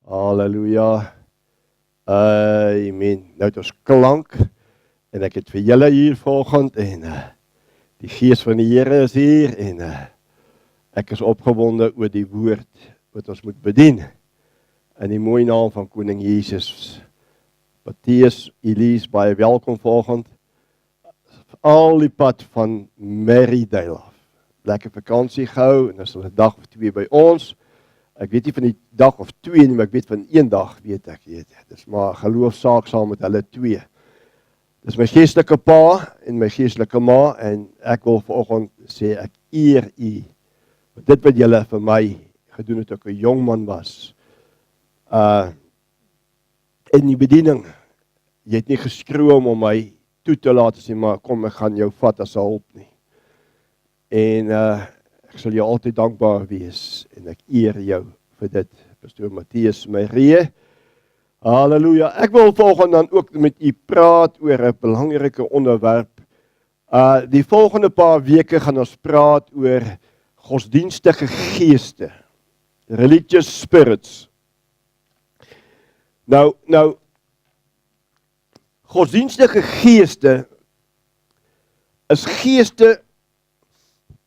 Halleluja. Amen. Nou het ons klank en ek het vir julle hier vanoggend en die gees van die Here is hier en ek is opgewonde oor die woord wat ons moet bedien. In die mooi naam van Koning Jesus. Matthias, Elise, baie welkom vanoggend. Al die pad van Marydale af. Lekker vakansie gehou en is 'n dag of 2 by ons. Ek weet nie van die dag of 2 nie, maar ek weet van 1 dag, weet ek. Dit is maar 'n geloofsaak saam met hulle 2. Dis my geestelike pa en my geestelike ma en ek wil vanoggend sê ek eer u. Dit wat julle vir my gedoen het toe ek 'n jong man was. In die bediening, jy het nie geskroom om my toe te laat sê, maar kom ek gaan jou vat as 'n hulp nie. En ek sal jou altyd dankbaar wees en ek eer jou vir dit, Pastoor Matthias Marie. Halleluja. Ek wil volgende dan ook met u praat oor 'n belangrike onderwerp. Die volgende paar weke gaan ons praat oor godsdienstige geeste, religious spirits. Nou godsdienstige geeste is geeste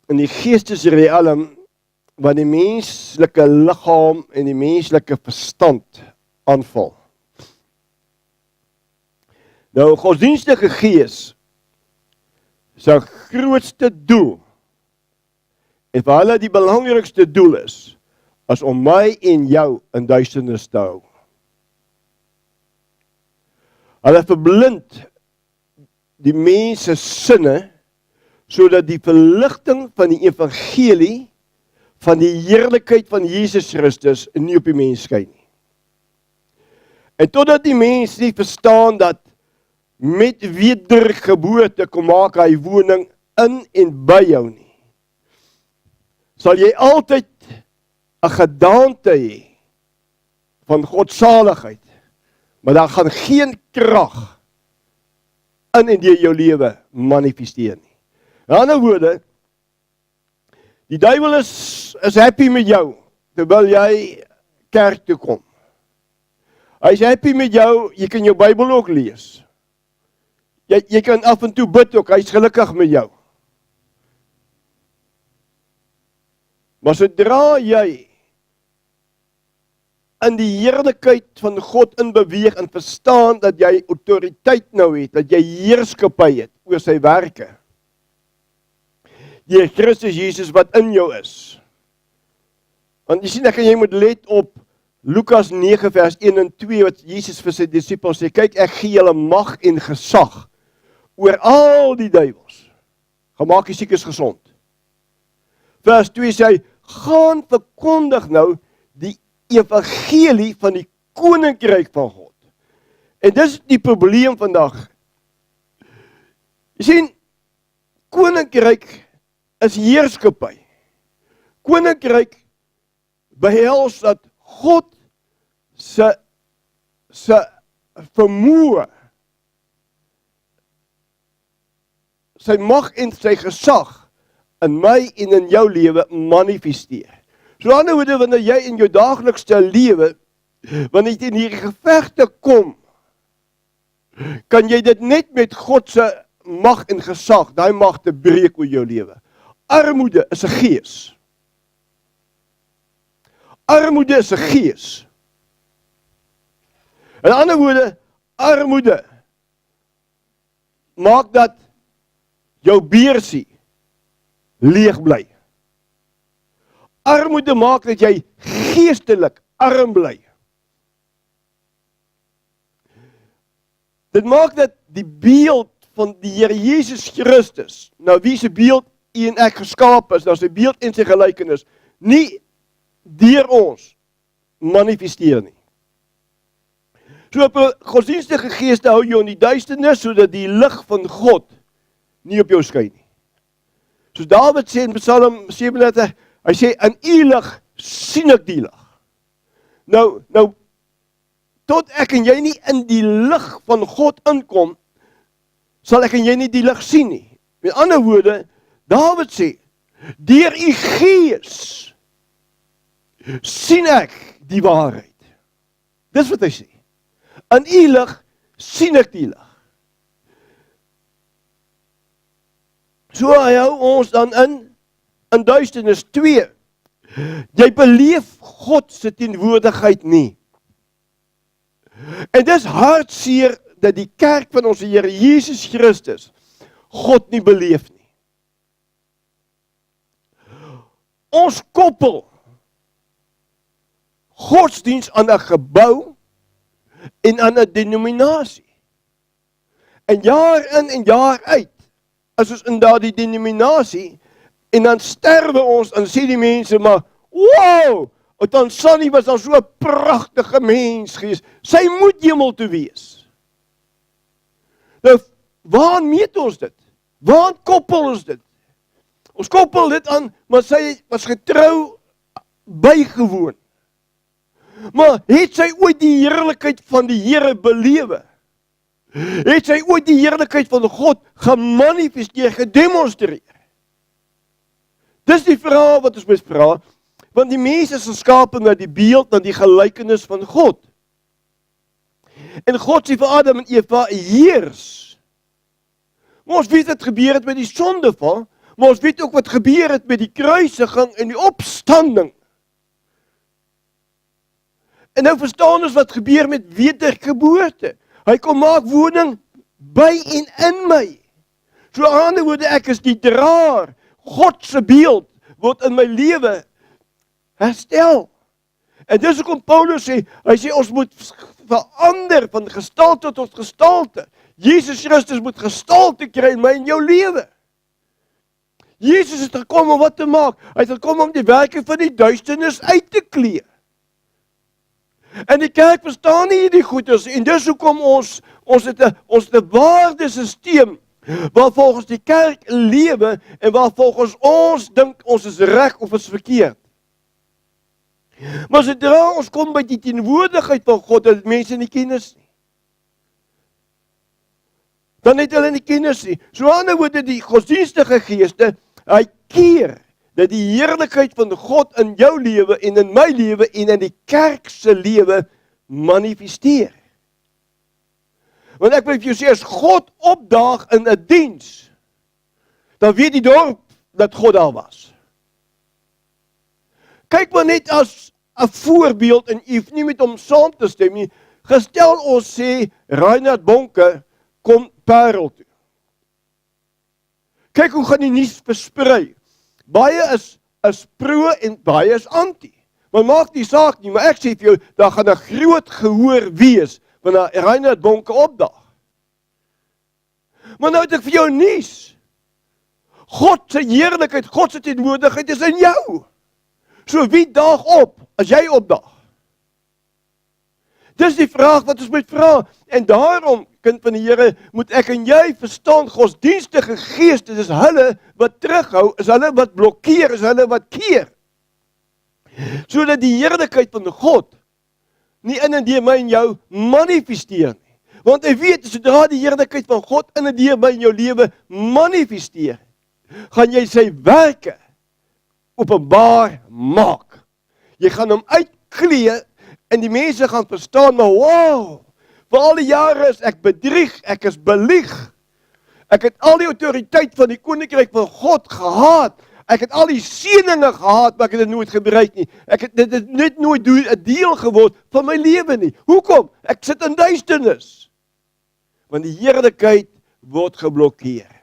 in die geestesrealm wat die menslike liggaam en die menslike verstand aanval. Nou, godsdienstige gees sy grootste doel en vir hulle die belangrikste doel is om my en jou in duisternis te hou. Hulle verblind die mens se sinne sodat die verligting van die evangelie van die heerlikheid van Jesus Christus nie op die mens skyn nie. En totdat die mens nie verstaan dat met wedergeboorte kom maak hy woning in en by jou nie, sal jy altyd 'n gedaante hê van godsaligheid, maar daar gaan geen krag in en deur jou lewe manifesteer nie. In ander woorde, die duiwel is happy met jou, terwyl jy kerk toe kom. Hy is happy met jou, jy kan jou Bybel ook lees. Jy kan af en toe bid ook, hy is gelukkig met jou. Maar sodra jy in die heerlikheid van God inbeweeg en verstaan dat jy autoriteit nou het, dat jy heerskappy het oor sy werke, die Christus Jesus wat in jou is. Want jy sien, ek en jy moet let op Lukas 9 vers 1 en 2 wat Jesus vir sy disippels sê, kyk ek gee julle mag en gesag oor al die duiwels. Gemaak die siekes gesond. Vers 2 sê hy, gaan verkondig nou die evangelie van die koninkryk van God. En dis die probleem vandag. Jy sien, koninkryk is heerskappy. Koninkryk behels dat God se vermoë, sy mag en sy gesag in my en in jou lewe manifesteer. So aan die ander wyse, wanneer jy in jou daaglikse lewe, wanneer jy in hierdie gevegte kom, kan jy dit net met God se mag en gesag, daai mag te breek oor jou lewe. Armoede is 'n gees. Armoede is 'n gees. In ander woorde, armoede maak dat jou beursie leeg bly. Armoede maak dat jy geestelik arm bly. Dit maak dat die beeld van die Here Jesus Christus, nou wie se beeld u en ek geskaap is, nou sy beeld en sy gelykenis, nie deur ons manifesteer nie. So op 'n godsdienstige geeste hou jou in die duisternis, sodat die lig van God nie op jou skyn nie. Soos Dawid sê in Psalm 37, hy sê, in u lig sien ek die lig. Nou, tot ek en jy nie in die lig van God inkom, sal ek en jy nie die lig sien nie. Met ander woorde, Dawid sê, deur u gees sien ek die waarheid. Dis wat hy sê. In u lig sien ek die lig. So hy hou ons dan in duisternis 2. Jy beleef God se teenwoordigheid nie. En dis hartseer dat die kerk van ons Here Jesus Christus God nie beleef nie. Ons koppel godsdiens aan 'n gebou en aan 'n denominasie. En jaar in en jaar uit, as ons in daardie denominasie, en dan sterwe ons, en sê die mense maar, wow, Tanzanie was al so 'n pragtige mens gewees, sy moet hemel toe wees. Nou, waaraan meet ons dit? Waaraan koppel ons dit? Ons koppel dit aan, maar sy was getrou bygewoon. Maar het sy ooit die heerlikheid van die Here belewe? Het sy ooit die heerlikheid van God gemanifesteer, gedemonstreer? Dis die vraag wat ons moet vra, want die mens is geskape na die beeld, na die gelykenis van God. En God sê vir Adam en Eva, heers. Maar ons weet wat gebeur het met die sondeval, maar ons weet ook wat gebeur het met die kruisiging en die opstanding. En nou verstaan ons wat gebeur met wedergeboorte. Hy kom maak woning by en in my. So aan ander woorde, ek is die draer. God se beeld word in my lewe herstel. En dis hoekom Paulus sê, hy sê ons moet verander van gestalte tot gestalte. Jesus Christus moet gestalte kry in my en jou lewe. Jesus het gekom om wat te maak? Hy het gekom om die werke van die duisternis uit te klee. En die kerk verstaan nie hierdie goeders, en dis hoekom ons het 'n waardesisteem waar volgens die kerk lewe en waar volgens ons dink ons is reg of is verkeerd. Maar sodra ons kom by die teenwoordigheid van God, dat mense nie kennis nie. Dan het hulle nie kennis nie. So aan die ander woorde, die godsdienstige geeste, hy keer dat die heerlikheid van God in jou lewe en in my lewe en in die kerk se lewe manifesteer. Want ek wil vir jou sê, as God opdaag in 'n diens, dan weet die dorp dat God daar was. Kyk maar net as 'n voorbeeld, en jy hoef nie met hom saam te stem nie, gestel ons sê, Reinhard Bonke kom Parel toe. Kyk hoe gaan die nuus versprei. Baie is pro en baie is anti. Maar maak die saak nie, maar ek sê vir jou, daar gaan 'n groot gehoor wees, wanneer Reinhard Bonke opdaag. Maar nou het ek vir jou nuus. God se heerlikheid, God se teenwoordigheid is in jou. So wie daag op, as jy opdaag? Dis die vraag wat ons moet vra, en daarom, kind van die Here, moet ek en jy verstaan, godsdienstige geeste, is hulle wat terughou, is hulle wat blokkeer, is hulle wat keer. Sodat die heerlikheid van God nie in en deur my en jou manifesteer nie. Want hy weet, sodra die heerlikheid van God in en deur my en jou lewe manifesteer, gaan jy sy werke openbaar maak. Jy gaan hom uitklee en die mense gaan verstaan, maar wow, vir al die jare is ek bedrieg, ek is belieg. Ek het al die autoriteit van die koninkryk van God gehaat. Ek het al die seëninge gehad, maar ek het dit nooit gebruik nie. Dit het net nooit 'n deel geword van my lewe nie. Hoekom? Ek sit in duisternis. Want die heerlikheid word geblokkeer.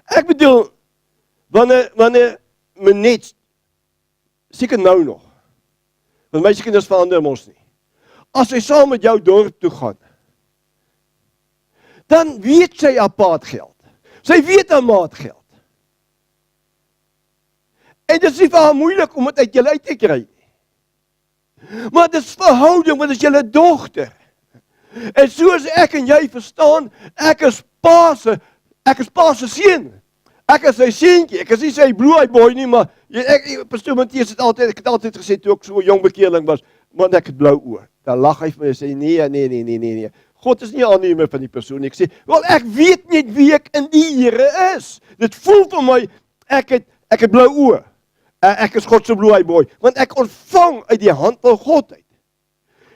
Ek bedoel, wanneer my net, seker nou nog, want my kinders verander ons nie. As hy saam met jou dorp toe gaan, dan weet sy apart geld. Sy weet haar maat geld. En dit is nie vir haar moeilik om dit uit julle uit te kry nie. Maar dit is verhouding, want dit is julle dogter. En soos ek en jy verstaan, ek is pa se seun. Ek is sy seentjie, ek is nie sy bloei boy nie, maar Pastoor Matthies ek het altyd gesê, toe ek so 'n jong bekeerling was, man, ek het blou oë. Dan lag hy vir my en sê, nee. God is nie aannemer van die persoon. Ek sê, wel, ek weet net wie ek in die Here is. Dit voel vir my, ek het blou oë. Ek is God se bloei boy, want ek ontvang uit die hand van God uit.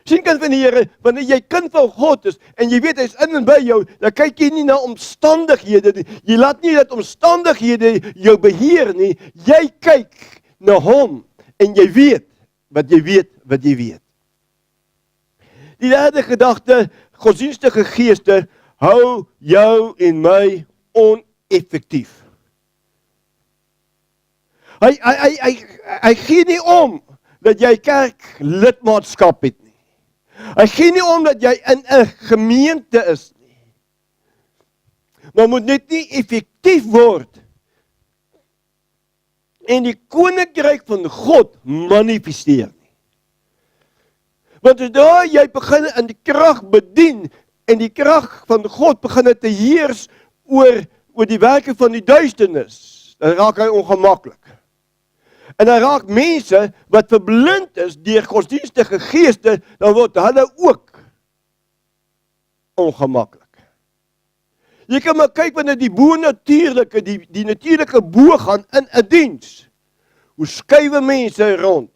Sien kind van die Here, wanneer jy kind van God is, en jy weet hy is in en by jou, dan kyk jy nie na omstandighede nie. Jy laat nie dat omstandighede jou beheer nie. Jy kyk na hom, en jy weet, wat jy weet. Die derde gedagte, godsdienstige geeste, hou jou en my oneffektief. Hy gee nie om dat jy kerk lidmaatskap het nie. Hy gee nie om dat jy in 'n gemeente is nie. Maar moet net nie effektief word en die koninkryk van God manifesteer nie. Want sodra jy begin in die krag bedien en die krag van God begin te heers oor die werke van die duisternis, dan raak hy ongemaklik. En dan raak mense wat verblind is deur godsdienstige geeste, dan word hulle ook ongemaklik. Jy kan maar kyk wanneer die bo-natuurlike, die natuurlike bo gaan in 'n diens. Hoe skuwe mense rond.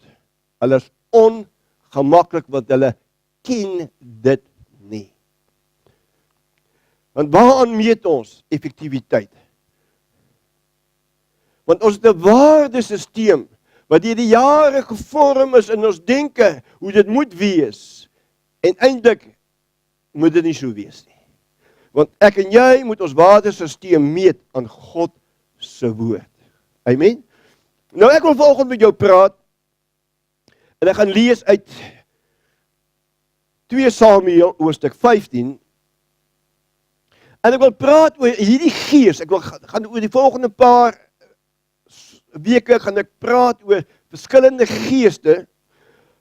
Hulle is ongemaklik want hulle ken dit nie. Want waaraan meet ons effektiwiteit? Want ons het 'n waardesisteem wat deur die jare gevorm is in ons denke, hoe dit moet wees. En eintlik moet dit nie so wees nie. Want ek en jy moet ons waardesisteem meet aan God se woord. Amen. Nou ek wil vanoggend met jou praat en ek gaan lees uit 2 Samuel hoofstuk 15. En ek wil praat oor hierdie gees. Ek wil gaan oor die volgende paar weke gaan ek praat oor verskillende geeste,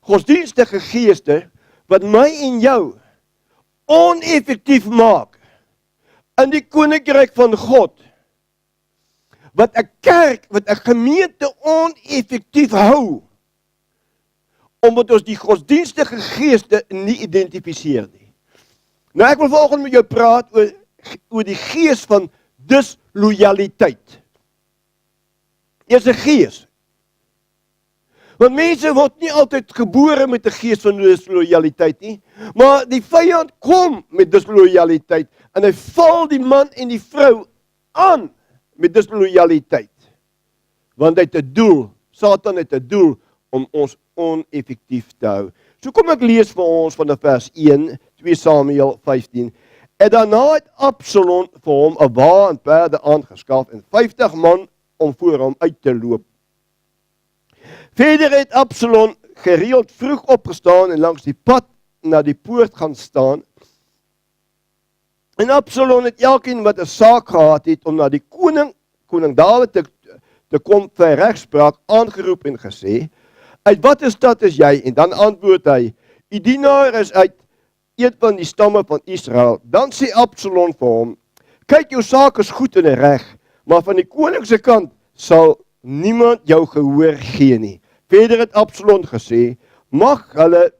godsdienstige geeste, wat my en jou oneffektief maak in die koninkryk van God, wat 'n kerk, wat 'n gemeente oneffektief hou, omdat ons die godsdienstige geeste nie identifiseer nie. Nou ek wil vanoggend met jou praat oor die gees van disloyaliteit. Dit is 'n gees. Want mense word nie altyd gebore met 'n gees van disloyaliteit nie, maar die vyand kom met disloyaliteit en hy val die man en die vrou aan met disloyaliteit. Want hy het 'n doel, Satan het 'n doel om ons oneffektief te hou. So kom ek lees vir ons van vers 1, 2 Samuel 15. En daarna het Absalom vir hom 'n wa en perde aangeskaf en 50 man om voor hom uit te loop. Verder het Absalom gereeld vroeg opgestaan en langs die pad na die poort gaan staan. En Absalom het elkeen wat 'n saak gehad het om na die koning Dawid te kom vir regspraak aangeroep en gesê, uit watter stad is jy? En dan antwoord hy, u dienaar is uit een van die stamme van Israel. Dan sê Absalom vir hom, kyk, jou saak is goed en reg, maar van die koning se kant sal niemand jou gehoor gee nie. Verder het Absalom gesê, mag hulle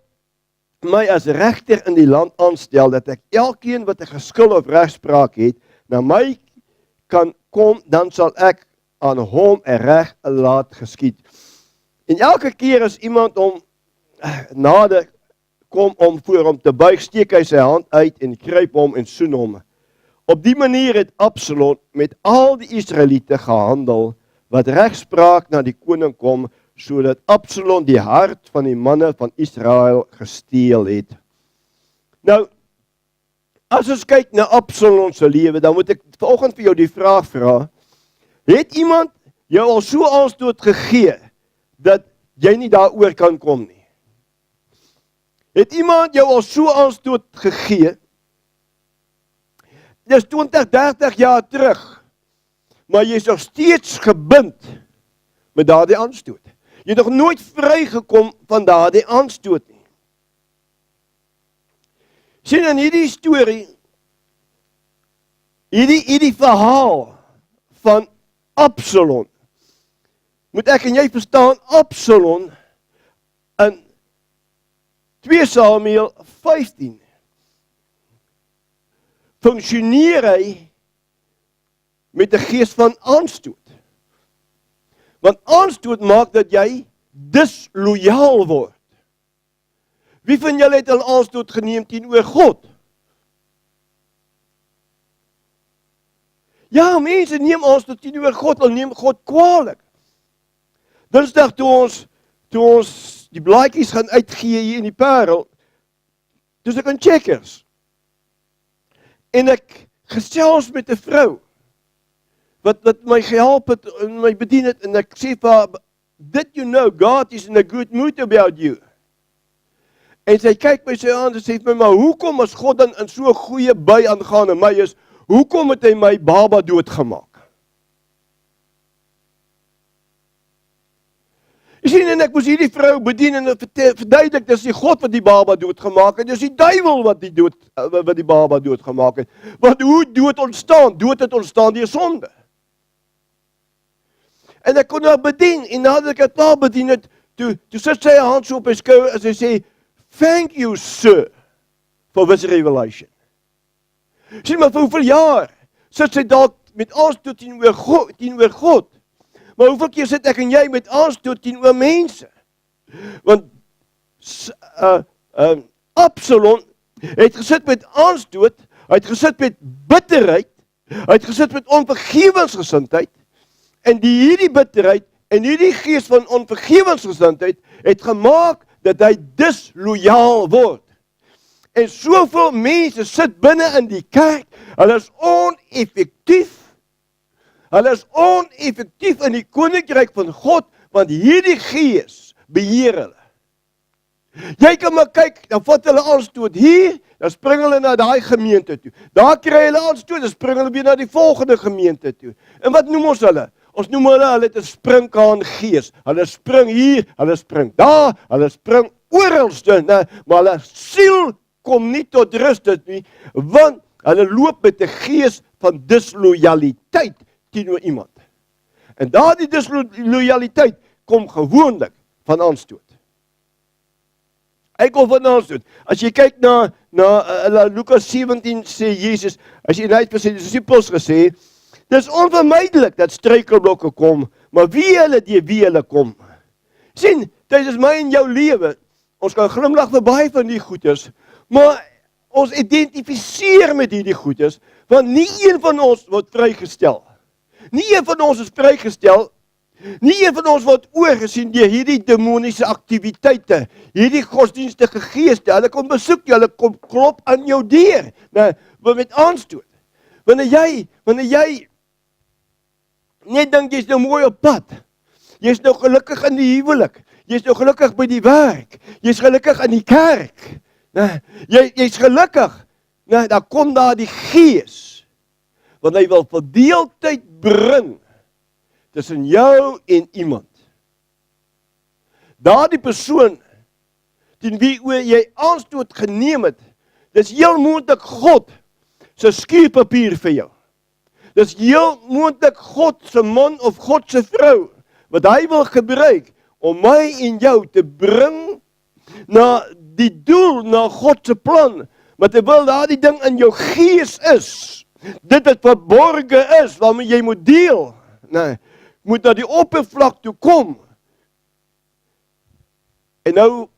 my as regter in die land aanstel, dat ek elkeen wat 'n geskil of regspraak het, na my kan kom, dan sal ek aan hom 'n reg laat geskied. En elke keer as iemand hom nader kom om voor hom te buig, steek hy sy hand uit en gryp hom en soen hom. Op die manier het Absalom met al die Israeliete gehandel, wat regspraak na die koning kom, sodat Absalom die hart van die manne van Israel gesteel het. Nou, as ons kyk na Absalom se lewe, dan moet ek vanoggend vir jou die vraag vra, het iemand jou al so aanstoot gegee, dat jy nie daaroor kan kom nie? Het iemand jou al so aanstoot gegee? Dis 20, 30 jaar terug, maar jy is nog steeds gebind met daardie aanstoot. Jy het nog nooit vrygekom van daardie aanstoot nie. Sien in hierdie storie, hierdie verhaal van Absalom, moet ek en jy verstaan, Absalom in 2 Samuel 15 funksioneer hy met 'n gees van aanstoot. Want aanstoot maak dat jy disloyaal word. Wie van julle het al aanstoot geneem teenoor God? Ja, mense neem aanstoot teenoor God, al neem God kwaadlik. Dinsdag toe ons die blaadjies gaan uitgee hier in die Parel, toe ek in Checkers. En ek gesels met 'n vrou, wat my gehelp het en my bedien het, en ek sê vir haar, did you know God is in a good mood about you? En sy kyk my sy aan en sê vir my, maar hoekom as God dan in so 'n goeie by aangaan in my is, hoekom het hy my baba doodgemaak? Jy sien, en ek moes hierdie vrou bedien en verduidelik, dis nie God wat die baba doodgemaak het, dis die duiwel wat die baba doodgemaak het. Want hoe dood ontstaan? Dood het ontstaan deur sonde. En ek kon haar bedien, en nadat ek het haar bedien het, toe sit sy 'n hand so op my skouer, en sy sê, thank you, sir, for this revelation. Sien, maar vir hoeveel jaar sit sy dalk met aanstoot teenoor God, maar hoeveel keer sit ek en jy met aanstoot teenoor mense? Want Absalom het gesit met aanstoot, hy het gesit met bitterheid, hy het gesit met onvergewensgesindheid, en hierdie bitterheid en hierdie gees van onvergewensgesindheid het gemaak dat hy disloyaal word. En soveel mense sit binne in die kerk, hulle is oneffektief. Hulle is oneffektief in die koninkryk van God, want hierdie gees beheer hulle. Jy kan maar kyk, dan vat hulle aanstoot hier, dan spring hulle na daai gemeente toe. Daar kry hulle aanstoot, dan spring hulle weer na die volgende gemeente toe. En wat noem ons hulle? Ons noem hulle het 'n springkaan gees. Hulle spring hier, hulle spring daar, hulle spring oralste, maar hulle siel kom nie tot rus nie, want hulle loop met 'n gees van disloyaliteit teenoor iemand. En daardie disloyaliteit kom gewoonlik van aanstoot. Hy kom van aanstoot. As jy kyk na Lukas 17 sê Jesus, as jy net vir sy disippels gesê, dis onvermydelik dat struikelblokke kom, maar wie hulle kom. Sien, tydens my en jou lewe, ons kan glimlag vir baie van die goeders, maar ons identifiseer met hierdie goeders, want nie een van ons word vrygestel. Nie een van ons is vrygestel, nie een van ons word oorgesien deur hierdie demoniese aktiwiteite, hierdie godsdienstige geeste. Hulle kom besoek jou, hulle kom klop aan jou deur, met aanstoot. Wanneer jy net dink jy's nou mooi op pad, jy's nou gelukkig in die huwelik, jy's nou gelukkig by die werk, jy's gelukkig in die kerk, jy's gelukkig, dan kom daar die gees, want hy wil verdeeldheid bring tussen jou en iemand. Daardie persoon, teen wie jy aanstoot geneem het, dis heel moontlik God se skuurpapier vir jou. Dis heel moontlik God se man of God se vrou, wat hy wil gebruik om my en jou te bring na die doel, na God se plan, maar terwyl daardie ding in jou gees is, dit wat verborge is, waarmee jy moet deel, moet na die oppervlak toe kom. En nou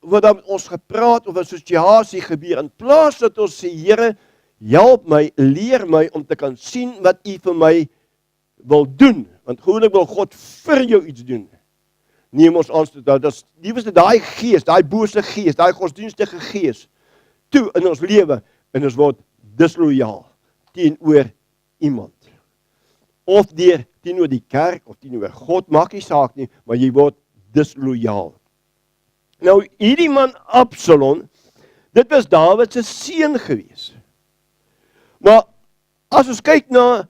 word daar met ons gepraat of 'n situasie gebeur, in plaas dat ons sê, Here, help my, leer my om te kan sien wat U vir my wil doen, want gewoonlik wil God vir jou iets doen. Neem ons aanstoot, dat is liefste daai gees, daai bose gees, daai godsdienstige gees, toe in ons lewe, en ons word disloyaal teenoor iemand. Of teenoor die kerk, of teenoor God, maak nie saak nie, maar jy word disloyaal. Nou, hierdie man Absalom, dit was Dawid se seun gewees. Maar as ons kyk na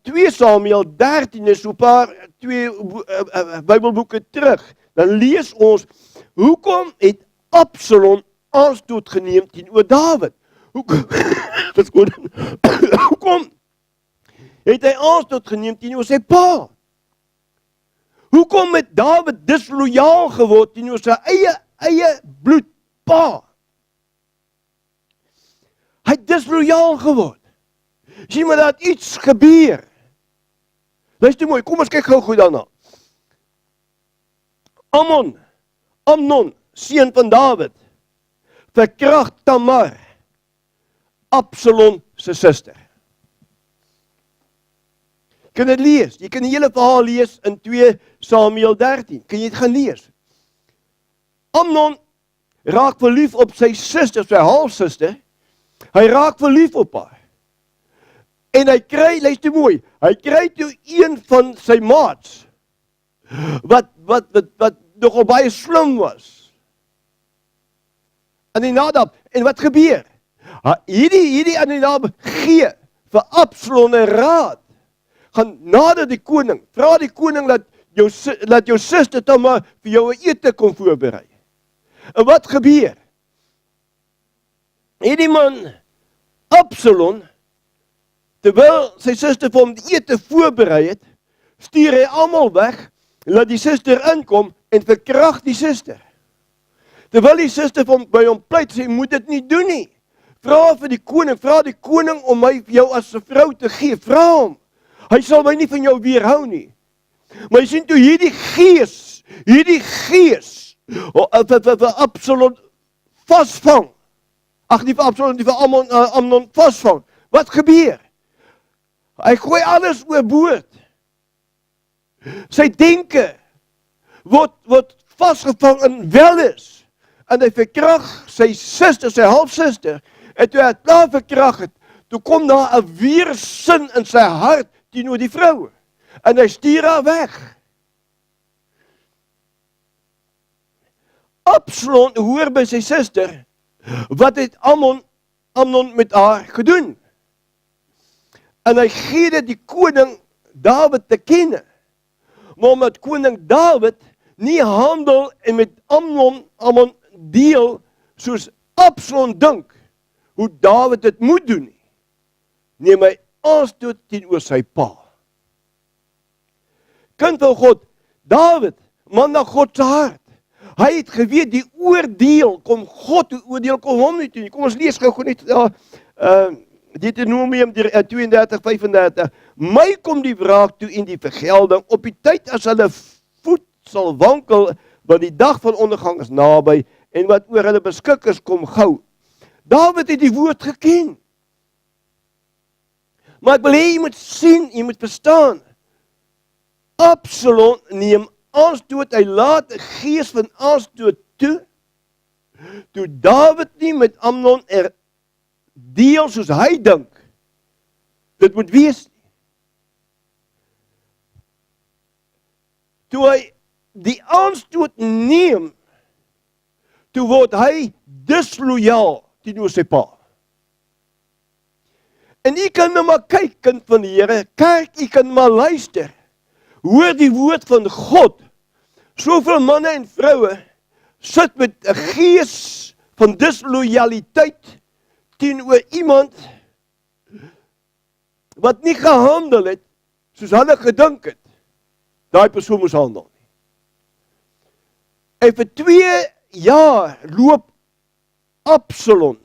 2 Samuel 13, is so 'n paar 2 Bybelboeke terug, dan lees ons, hoekom het Absalom aanstoot geneem teenoor Dawid? Hoekom het hy aanstoot geneem teenoor sy pa? Hoekom het Dawid disloyaal geword teenoor sy eie bloedpa? Hy het disloyaal geword. Sien maar dat iets gebeur. Luister mooi, kom ons kyk gou goed daarna. Amnon, seun van Dawid, verkragt Tamar, Absalom se suster. Jy kan dit lees, jy kan die hele verhaal lees in 2 Samuel 13, kan jy dit gaan lees. Amnon raak verlief op sy suster, sy halfsuster, hy raak verlief op haar. En hy kry, luister mooi, hy kry toe een van sy maats, wat nogal baie slim was. Aminadab, en wat gebeur? Hierdie Aminadab gee vir Absalom 'n raad. Gaan nader die koning, vra die koning laat jou suster Tamar vir jou 'n ete kom voorberei. En wat gebeur? Hierdie man, Absalom, terwyl sy suster vir hom die ete voorberei het, stuur hy almal weg, laat die suster inkom en verkragt die suster. Terwyl die suster by hom pleit, sê, moet dit nie doen nie. Vra die koning om my vir jou as 'n vrou te gee, vra hom. Hy sal my nie van jou weerhou nie. Maar jy sien toe hierdie gees, vir Absalom vasvang. Ag, nie vir Absalom, nie vir Amnon vasvang. Wat gebeur? Hy gooi alles oorboord. Sy denke word vasgevang in welis. En hy verkragt sy suster, sy halfsuster. En toe hy het klaar verkragt het, toe kom daar 'n weersin in sy hart teenoor die vrou. En hy stuur haar weg. Absalom hoor by sy suster, wat het Amnon met haar gedoen? En hy gee dit die koning Dawid te kenne. Maar omdat koning Dawid nie handel en met Amnon deel, soos Absalom dink, hoe Dawid dit moet doen nie, neem hy aanstoot teenoor sy pa. Kind van God, Dawid, man na God se hart. Hy het geweet, die oordeel kom God, die oordeel kom hom nie toe. Kom ons lees gou net Deuteronomium 32:35. My kom die wraak toe en die vergelding, op die tyd as hulle voet sal wankel, want die dag van ondergang is naby, en wat oor hulle beskik is, kom gou. Dawid het die woord geken. Maar ek wil hê jy moet sien, jy moet verstaan. Absalom neem aanstoot, hy laat 'n gees van aanstoot toe Dawid nie met Amnon deel soos hy dink, dit moet wees nie. Toe hy die aanstoot neem, toe word hy disloyaal teenoor sy pa. En jy kan nou maar kyk, kind van die Here, kyk, jy kan maar luister, hoor die woord van God. Soveel manne en vroue sit met 'n gees van disloyaliteit teenoor iemand wat nie gehandel het soos hulle gedink het. Daai persoon moes handel. En vir 2 jaar loop Absalom,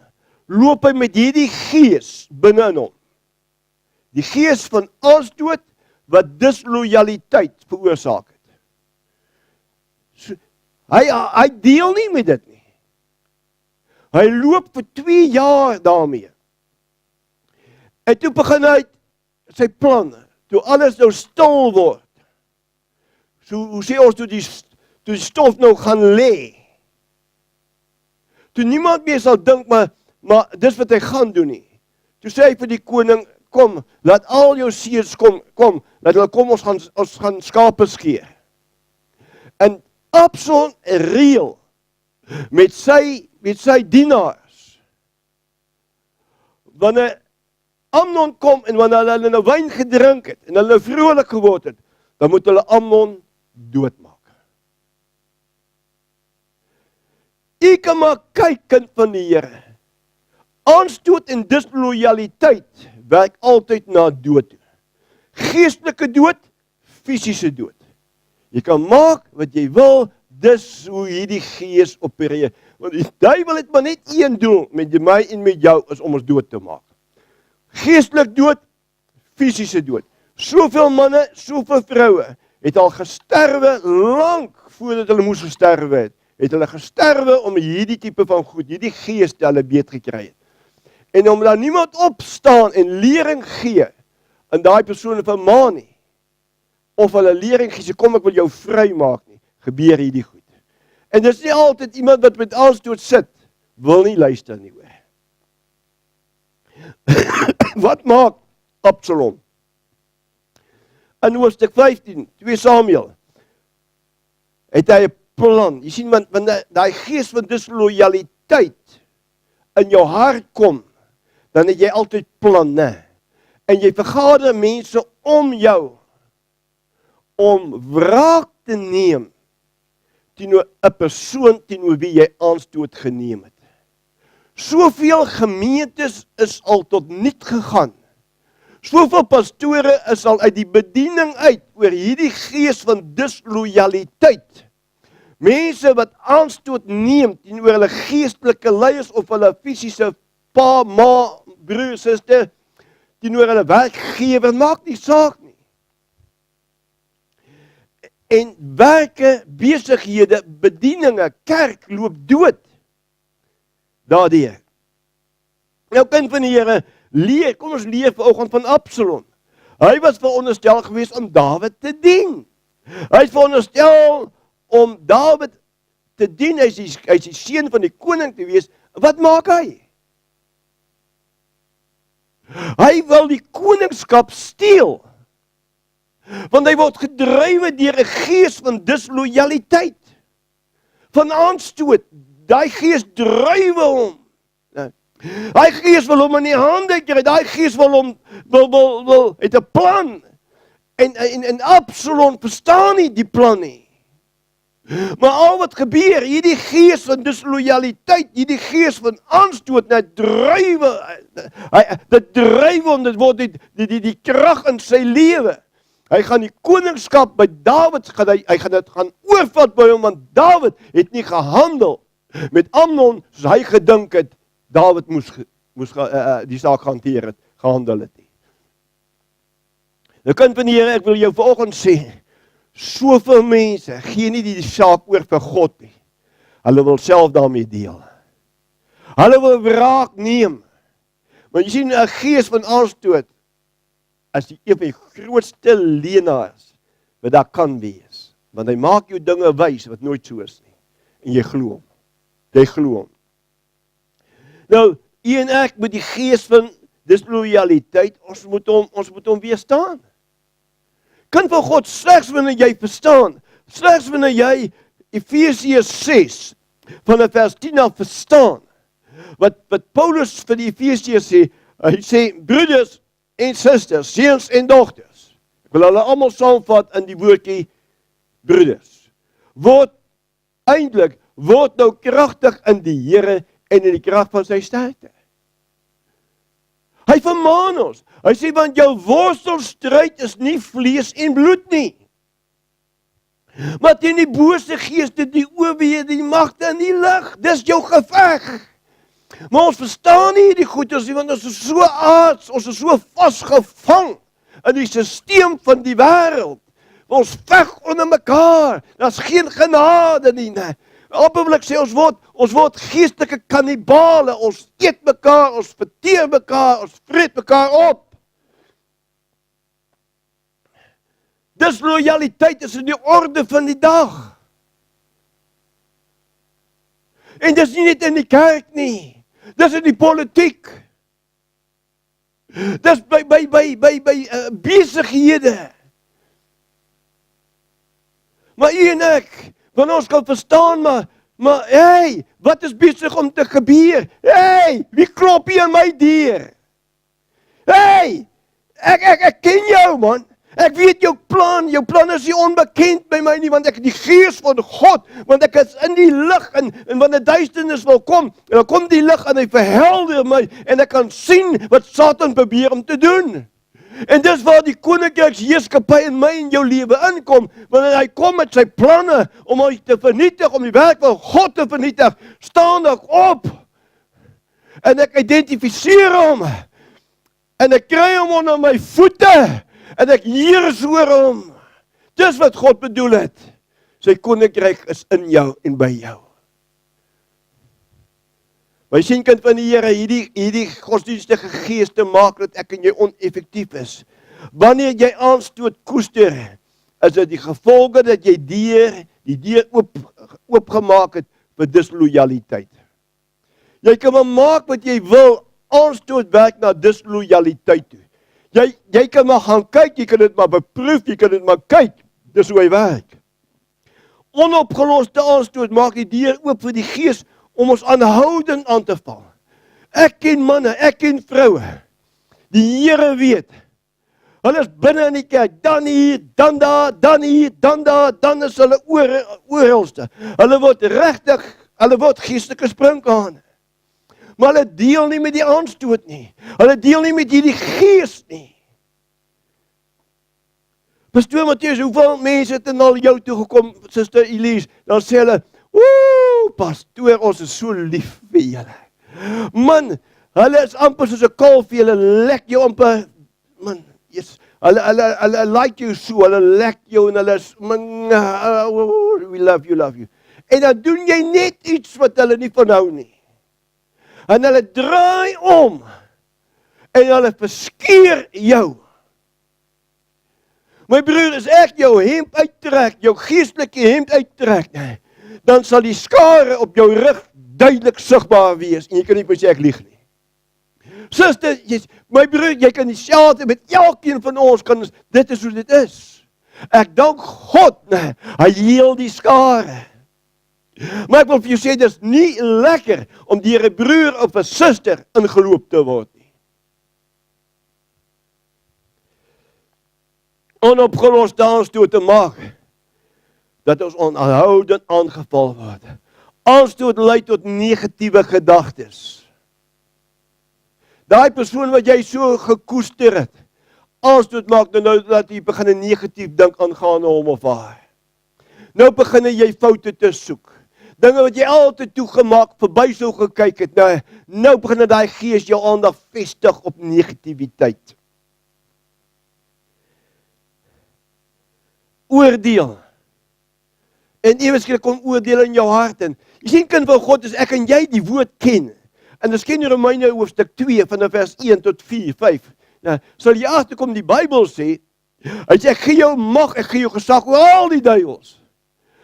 loop hy met hierdie gees binne in hom. Die gees van aanstoot wat disloyaliteit veroorsaak het. So, hy deel nie met dit nie. Hy loop vir 2 jaar daarmee. En toe begin hy sy planne, toe alles nou stil word. So, hoe sê ons, toe die stof nou gaan lê. Toe niemand meer sal dink, maar dis wat hy gaan doen nie. Toe sê hy vir die koning, kom, laat al jou seuns kom, laat hulle kom, ons gaan skape skeer. En Absalom reël met sy dienaars. Wanneer Amnon kom en wanneer hulle nou wyn gedrink het en hulle vrolik geword het, dan moet hulle Amnon doodmaak. Jy kan maar kyk, kind van die Here. Aanstoot en disloyaliteit werk altyd na dood toe. Geestelike dood, fisiese dood. Jy kan maak wat jy wil, dis hoe hierdie gees opereer. Want die duiwel het maar net een doel met my en met jou, is om ons dood te maak. Geestelik dood, fisiese dood. Soveel manne, soveel vroue het al gesterwe lank voordat hulle moes gesterwe het het hulle gesterwe om hierdie tipe van goed, hierdie geeste hulle beet gekry het. En omdat niemand opstaan en lering gee, en daai persoon vermaan nie, of hulle lering gee, sê kom ek wil jou vry maak nie, gebeur hierdie goed. En dis nie altyd iemand wat met aanstoot sit, wil nie luister nie hoor. Wat maak Absalom? In hoofstuk 15, 2 Samuel, het hy 'n plan. Jy sien, want daai gees van disloyaliteit in jou hart kom, dan het jy altyd planne. En jy vergader mense om jou, om wraak te neem, teenoor 'n persoon teenoor wie jy aanstoot geneem het. Soveel gemeentes is al tot niet gegaan. Soveel pastore is al uit die bediening uit oor hierdie gees van disloyaliteit. Mense wat aanstoot neem teenoor hulle geestelike leiers of hulle fisiese pa, ma, broer, suster, teenoor hulle werkgewer, maak nie saak nie. En werke, besighede, bedieninge, kerk loop dood daardeur. Nou kind van die Here, leer, kom ons leer vanoggend van Absalom. Hy was veronderstel geweest om Dawid te dien. Hy is veronderstel om Dawid te dien, hy is die seun van die koning te wees. Wat maak hy? Hy wil die koningskap steel. Want hy word gedrywe deur 'n gees van disloyaliteit, van aanstoot. Daai gees drywe hom. Daai gees wil hom in die hande kry, daai gees wil hom, het 'n plan. En Absalom verstaan nie die plan nie. Maar al wat gebeur, hierdie gees van disloyaliteit, hierdie gees van aanstoot, dit drywe hom, dit word die krag in sy lewe. Hy gaan die koningskap by Dawid, hy gaan dit gaan oorvat by hom, want Dawid het nie gehandel met Amnon, soos hy gedink het, Dawid moes die saak gehanteer het, gehandel het nie. Nou kind van die Here, ek wil jou vanoggend sê, soveel mense gee nie die saak oor vir God nie. Hulle wil self daarmee deel. Hulle wil wraak neem. Maar jy sien, 'n gees van aanstoot, as die een van die grootste leenaars wat daar kan wees. Want hy maak jou dinge wys wat nooit so is nie. En jy glo hom. Jy glo hom. Nou, u en ek met die gees van disloyaliteit, ons moet hom weerstaan. Kind van God, slegs wanneer jy verstaan, slegs wanneer jy Efesiërs 6 van vers 10 af verstaan, wat Paulus vir die Efesiërs sê, hy sê, broeders en susters, seuns en dogters, ek wil hulle almal saamvat in die woordjie broeders, word nou kragtig in die Here en in die krag van sy sterkte. Hy vermaan ons. Hy sê, want jou worstelstryd is nie vlees en bloed nie, maar teen die bose geeste, die oorweë, die magte in die lig. Dis jou geveg. Maar ons verstaan nie die goeders nie, want ons is so aards, ons is so vasgevang in die stelsel van die wêreld. Ons veg onder mekaar. Daar's geen genade nie. Oppervlak sê ons word geestelike kannibale, ons eet mekaar, ons verteer mekaar, ons vreet mekaar op. Disloyaliteit is in die orde van die dag. En dis nie net in die kerk nie, dis in die politiek. Dis by besighede. Maar u en ek, van ons kan verstaan, maar hey, wat is besig om te gebeur? Hey, wie klop hier aan my deur? Hey, ek ken jou man. Ek weet jou plan is nie onbekend by my nie, want ek het die gees van God, want ek is in die lig, en wanneer duisternis wil kom, en dan kom die lig en hy verhelder my, en ek kan sien wat Satan probeer om te doen. En dis waar die koninkryksheerskappy in my en jou lewe inkom, wanneer hy kom met sy planne om my te vernietig, om die werk van God te vernietig, staan ek op, en ek identifiseer hom, en ek kry hom onder my voete, en ek heers oor hom. Dis wat God bedoel het. Sy koninkryk is in jou en by jou. My sien kind van die Here, hierdie godsdienstige geeste maak dat ek en jy oneffektief is. Wanneer jy aanstoot koester, is dit die gevolge dat jy die deur oopgemaak het vir disloyaliteit. Jy kan maar maak wat jy wil, aanstoot werk na disloyaliteit toe. Jy kan maar gaan kyk, jy kan dit maar beproef, jy kan dit maar kyk, dis hoe hy werk. Onopgeloste aanstoot maak die deur oop vir die gees om ons aanhoudend aan te val. Ek ken manne, ek ken vroue. Die Here weet. Hulle is binne in die kerk, dan hier, dan daar, dan hier, dan daar, dan is hulle oralste. Hulle word geestelike sprinkane. Maar hulle deel nie met die aanstoot nie. Hulle deel nie met hierdie gees nie. Pastoor Mattheus, hoeveel mense het al jou toe gekom, Suster Elise, dan sê hulle, pastoor, ons is so lief vir julle. Man, hulle is amper soos 'n kalf, hulle lek jou amper, man, yes, hulle like jou so, hulle lek jou en hulle is, man, we love you. En dan doen jy net iets wat hulle nie van hou nie. En hulle draai om, en hulle verskeer jou. My broer, as ek jou hemp uittrek, jou geestelike hemp uittrek, dan sal die skare op jou rug duidelik sigbaar wees, en jy kan nie sê ek lieg nie. Suster, my broer, jy kan dieselfde met elkeen van ons, dit is hoe dit is. Ek dank God, hy heel die skare. Maar ek wil vir jou sê, dit is nie lekker om deur 'n broer of 'n suster ingeloop te word nie. Onopgeloste aanstoot te maak, dat ons onhoudend aangeval word. Aanstoot lei tot negatiewe gedagtes. Daai persoon wat jy so gekoester het, aanstoot maak nou dat jy begin negatief dink aangaande hom of haar. Nou begin jy foute te soek. Dinge wat jy altyd toegemaak, verby sou gekyk het, nou begin daai gees jou aandag vestig op negativiteit. Oordeel. En ewesklik kom oordeel in jou hart in. Jy sien, kind van God, as ek en jy die woord ken, en as ken Romeine hoofstuk 2 van vers 1 tot 4, 5, sal jy agterkom die Bybel sê, hy sê, ek gee jou mag, ek gee jou gesag oor al die duiwels.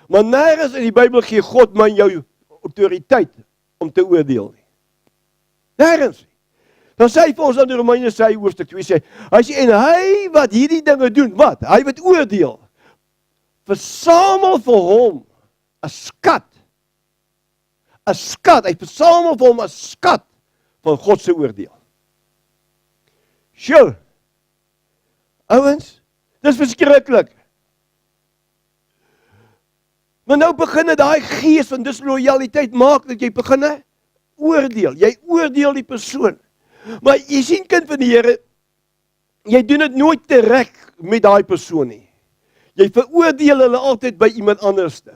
Maar nergens in die Bybel gee God my jou autoriteit om te oordeel nie. Nergens nie. Dan sê hy vir ons aan die Romeine sê hoofstuk 2 sê, hy sê, en hy wat hierdie dinge doen, wat? Hy wat oordeel, versamel vir hom 'n skat. 'n Skat, hy versamel vir hom 'n skat van God se oordeel. Sjoe. Ouens, dis verskriklik. Maar nou begin daai gees van disloyaliteit maak dat jy begin oordeel. Jy oordeel die persoon. Maar jy sien, kind van die Here, jy doen dit nooit direk met daai persoon nie. Jy veroordeel hulle altyd by iemand anderste.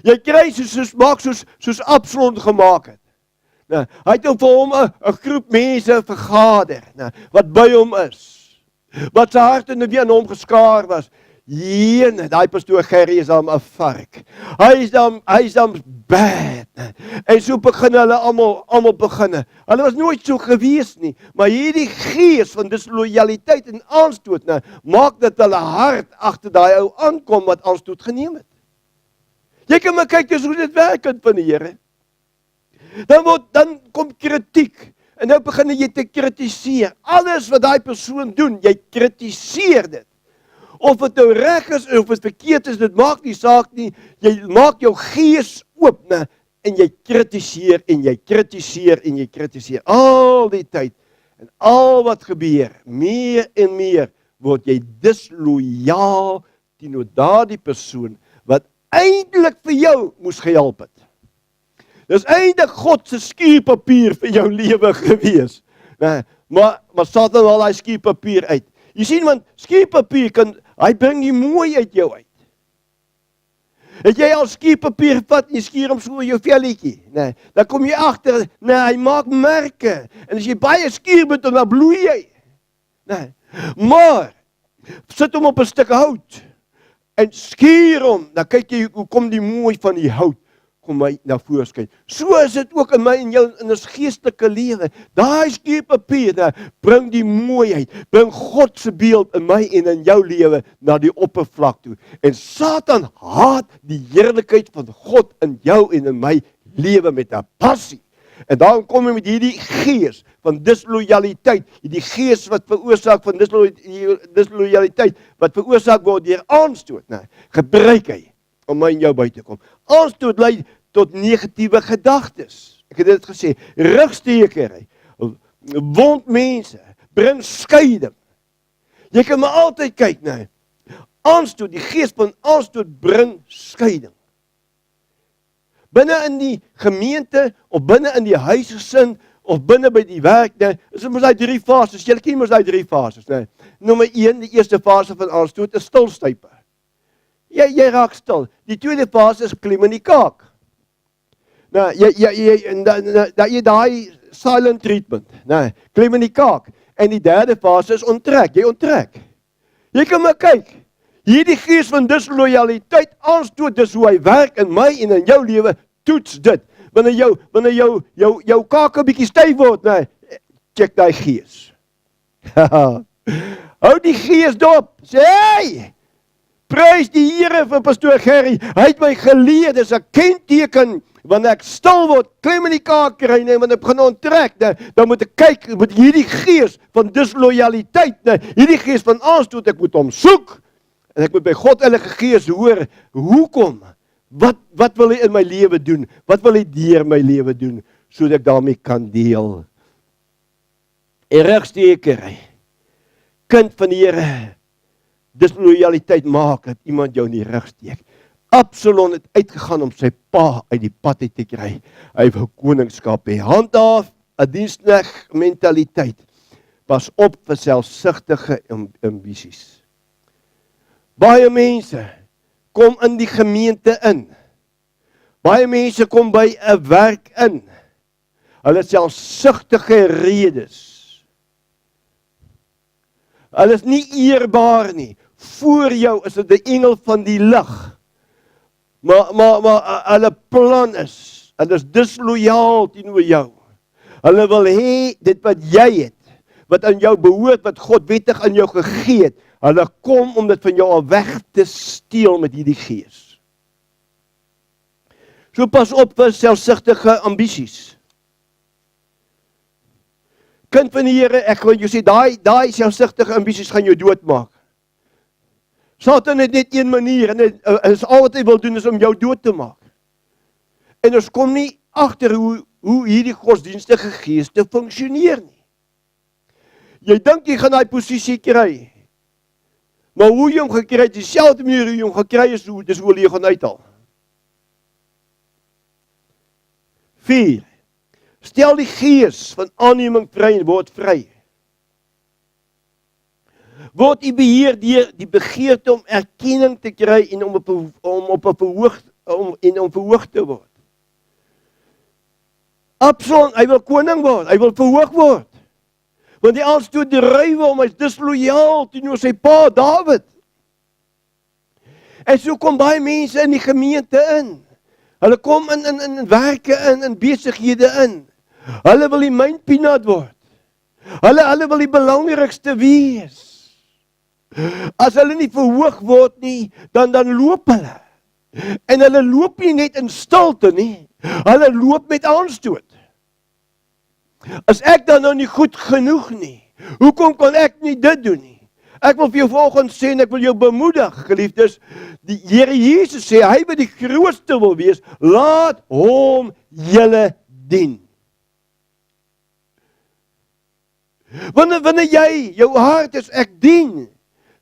Jy kry soos Absalom gemaak het. Hy het vir hom 'n groep mense vergader, wat by hom is. Wat sy hart en weer aan hom geskaar was. Daai pastoor Gerry is dan 'n vark. Hy is dan bad. En so begin hulle almal begin. Hulle was nooit so gewees nie, maar hierdie gees van disloyaliteit en aanstoot, maak dat hulle hart agter daai ou aankom wat aanstoot geneem het. Jy kan maar kyk, dis hoe dit werk, kind van die Here. Dan kom kritiek, en nou begin jy te kritiseer. Alles wat daai persoon doen, jy kritiseer dit. Of het nou reg is, of het verkeerd is, dit maak nie saak nie, jy maak jou gees oop, en jy kritiseer, en jy kritiseer, en jy kritiseer, al die tyd, en al wat gebeur, meer en meer, word jy disloyaal teenoor daardie persoon, wat eintlik vir jou moes gehelp het. Dis eintlik God se skuurpapier vir jou lewe gewees. Maar Satan haal daai skuurpapier uit. Jy sien, want skuurpapier hy bring die mooi uit jou uit. Het jy al skuurpapier vat en jy skuur hom so oor jou velletjie, dan kom jy agter, hy maak merke. En as jy baie skuur met hom, dan bloei jy. Maar sit hom op 'n stuk hout en skuur hom, dan kyk jy hoe kom die mooi van die hout kom my na vore skyn. So is dit ook in my en jou in ons geestelike lewe. Daai stuk papier, bring die mooiheid, bring God se beeld in my en in jou lewe na die oppervlak toe. En Satan haat die heerlikheid van God in jou en in my lewe met 'n passie. En dan kom jy met hierdie gees van disloyaliteit, hierdie gees wat veroorsaak van disloyaliteit, wat veroorsaak word deur aanstoot, gebruik hy om my en jou by te kom. Aanstoot lei tot negatiewe gedagtes. Ek het dit gesê, rugstekery, wond mense, bring skeiding. Jy kan maar altyd kyk, aanstoot, die gees van aanstoot bring skeiding. Binne in die gemeente, of binne in die huisgesin, of binne by die werk, is dit mos daai 3 fases, julle ken mos daai 3 fases, Nommer 1, die eerste fase van aanstoot is stilstype. Jy raak stil. Die tweede fase is klim in die kaak. Jy daai silent treatment, klim in die kaak. En die derde fase is onttrek, jy onttrek. Jy kan maar kyk. Hierdie gees van disloyaliteit, aanstoot, dis hoe hy werk in my en in jou lewe, toets dit. Wanneer jou kaak 'n bietjie styf word, check daai gees. Hou die gees dop. Sê, hey, prys die Here vir pastoor Gerry. Hy het my geleer, dis 'n kenteken, wanneer ek stil word, klim in die kaak kry, want ek begin onttrek, dan moet ek kyk, met hierdie gees van disloyaliteit, hierdie gees van aanstoot, ek moet hom soek, en ek moet by God Heilige Gees hoor, hoekom? Wat wil hy in my lewe doen? Wat wil hy deur my lewe doen, sodat ek daarmee kan deel? En rugstekery, kind van die Here, disloyaliteit maak, dat iemand jou in die rug steek. Absalom het uitgegaan om sy pa uit die pad uit te kry. Hy wou koningskap hê. Handhaaf 'n diensknegt mentaliteit. Pas op vir selfsugtige ambisies. Baie mense kom in die gemeente in. Baie mense kom by 'n werk in. Hulle het selfsugtige redes. Hulle is nie eerbaar nie. Voor jou is dit 'n engel van die lig. Maar hulle plan is, hulle is disloyaal teenoor jou. Hulle wil hê dit wat jy het, wat aan jou behoort, wat God wettig aan jou gegee het, hulle kom om dit van jou al weg te steel met hierdie gees. So pas op vir selfsugtige ambisies. Kind van die Here, ek wil jou sê, daai selfsugtige ambisies gaan jou doodmaak. Satan het net een manier, en is al wat hy wil doen, is om jou dood te maak. En ons kom nie agter hoe hierdie godsdienstige geeste funksioneer nie. Jy dink jy gaan daai posisie kry, maar hoe jy hom gekry het, dieselfde manier hoe jy hom gekry is, dis hoe jy gaan uithaal. 4. Stel die gees van aanneming vry en word vry. Word u beheer deur die begeerte om erkenning te kry en om verhoog te word. Absalom, hy wil koning word, hy wil verhoog word. Want die aanstoot drywe hom, hy is disloyaal teenoor sy pa Dawid. En so kom baie mense in die gemeente in. Hulle kom in werke in besighede in. Hulle wil die mynpienaat word. Hulle wil die belangrikste wees. As hulle nie verhoog word nie, dan loop hulle. En hulle loop nie net in stilte nie, hulle loop met aanstoot. As ek dan nou nie goed genoeg nie, hoekom kan ek nie dit doen nie? Ek wil vir jou vanoggend sê, en ek wil jou bemoedig, geliefdes, die Here Jesus sê, hy wat die grootste wil wees, laat hom julle dien. Wanneer jy, jou hart is, ek dien,